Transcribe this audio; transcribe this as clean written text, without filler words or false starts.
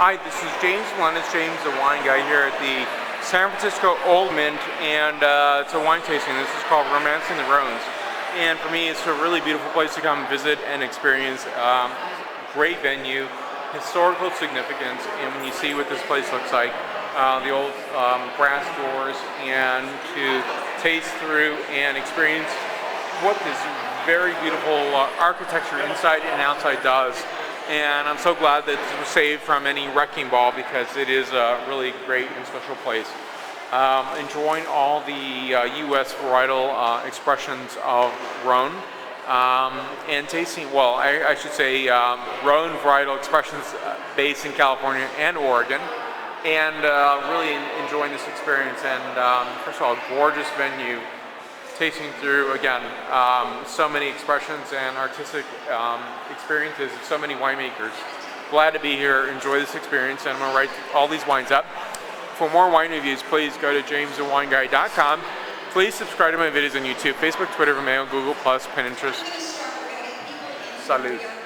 Hi, this is James Lennis, James the Wine Guy here at the San Francisco Old Mint, and it's a wine tasting. This is called Romancing the Rhones. And for me, it's a really beautiful place to come visit and experience. Great venue, historical significance, and when you see what this place looks like, the old brass doors, and to taste through and experience what this very beautiful architecture inside and outside does. And I'm so glad that it was saved from any wrecking ball because it is a really great and special place. Enjoying all the U.S. varietal expressions of Rhone and tasting, well, I should say Rhone varietal expressions based in California and Oregon, and really enjoying this experience. And first of all, gorgeous venue. Tasting through, again, so many expressions and artistic experiences of so many winemakers. Glad to be here, enjoy this experience, and I'm going to write all these wines up. For more wine reviews, please go to jamesthewineguy.com. Please subscribe to my videos on YouTube, Facebook, Twitter, Vimeo, Google+, Pinterest. Salud.